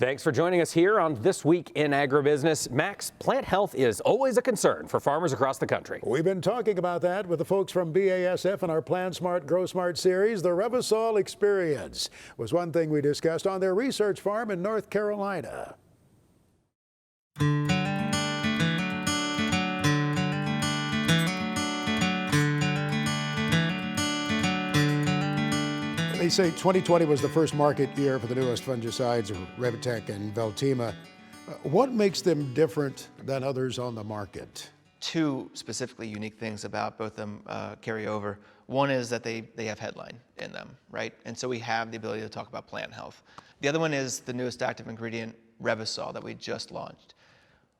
Thanks for joining us here on This Week in Agribusiness. Max, plant health is always a concern for farmers across the country. We've been talking about that with the folks from BASF in our Plant Smart, Grow Smart series. The Revysol experience was one thing we discussed on their research farm in North Carolina. They say 2020 was the first market year for the newest fungicides, Revitec and Veltima. What makes them different than others on the market? Two specifically unique things about both of them carry over. One is that they have headline in them, right? And so we have the ability to talk about plant health. The other one is the newest active ingredient, Revysol, that we just launched.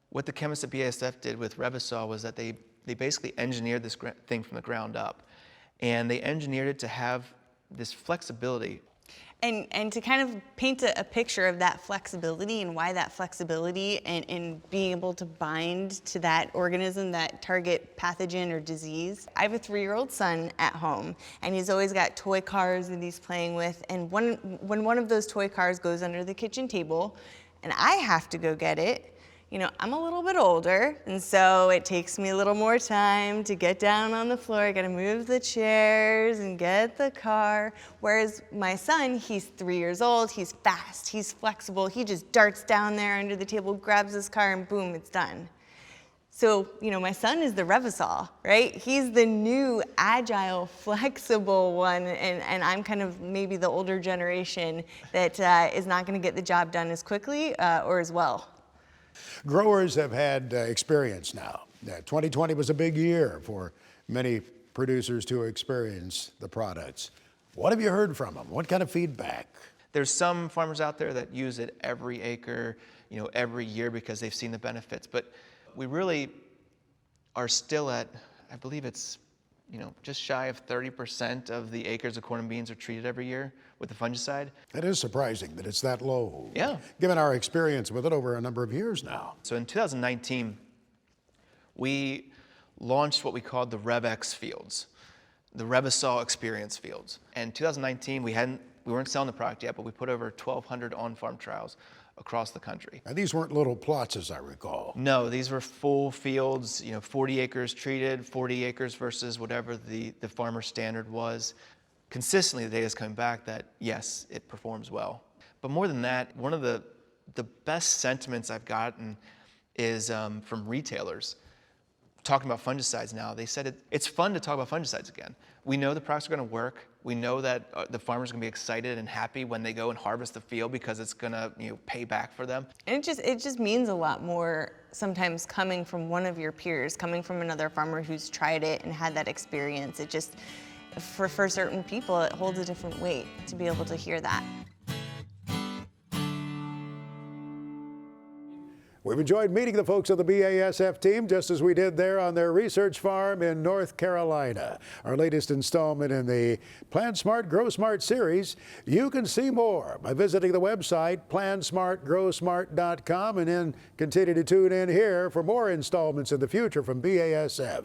What the chemists at BASF did with Revysol was that they basically engineered this thing from the ground up. And they engineered it to have this flexibility. And to kind of paint a picture of that flexibility and why that flexibility and being able to bind to that organism, that target pathogen or disease. I have a 3-year-old son at home, and he's always got toy cars that he's playing with. And when one of those toy cars goes under the kitchen table and I have to go get it, you know, I'm a little bit older, and so it takes me a little more time to get down on the floor. I gotta move the chairs and get the car. Whereas my son, he's 3 years old, he's fast, he's flexible, he just darts down there under the table, grabs his car, and boom, it's done. So, you know, my son is the Revysol, right? He's the new, agile, flexible one, and I'm kind of maybe the older generation that is not gonna get the job done as quickly or as well. Growers have had experience now. 2020 was a big year for many producers to experience the products. What have you heard from them? What kind of feedback? There's some farmers out there that use it every acre, you know, every year because they've seen the benefits. But we really are still at, I believe it's, you know, just shy of 30% of the acres of corn and beans are treated every year with the fungicide. It is surprising that it's that low. Yeah. Given our experience with it over a number of years now. So in 2019, we launched what we called the RevX fields, the Revysol experience fields. And 2019, we weren't selling the product yet, but we put over 1,200 on-farm trials across the country. And these weren't little plots, as I recall. No, these were full fields, you know, 40 acres treated, 40 acres versus whatever the farmer standard was. Consistently, the data is coming back that, yes, it performs well. But more than that, one of the best sentiments I've gotten is from retailers talking about fungicides now. They said it's fun to talk about fungicides again. We know the products are going to work. We know that the farmers are going to be excited and happy when they go and harvest the field because it's going to, you know, pay back for them. And it just means a lot more sometimes coming from one of your peers, coming from another farmer who's tried it and had that experience. It just, for certain people, it holds a different weight to be able to hear that. We've enjoyed meeting the folks of the BASF team, just as we did there on their research farm in North Carolina. Our latest installment in the Plant Smart, Grow Smart series. You can see more by visiting the website plansmartgrowsmart.com, and then continue to tune in here for more installments in the future from BASF.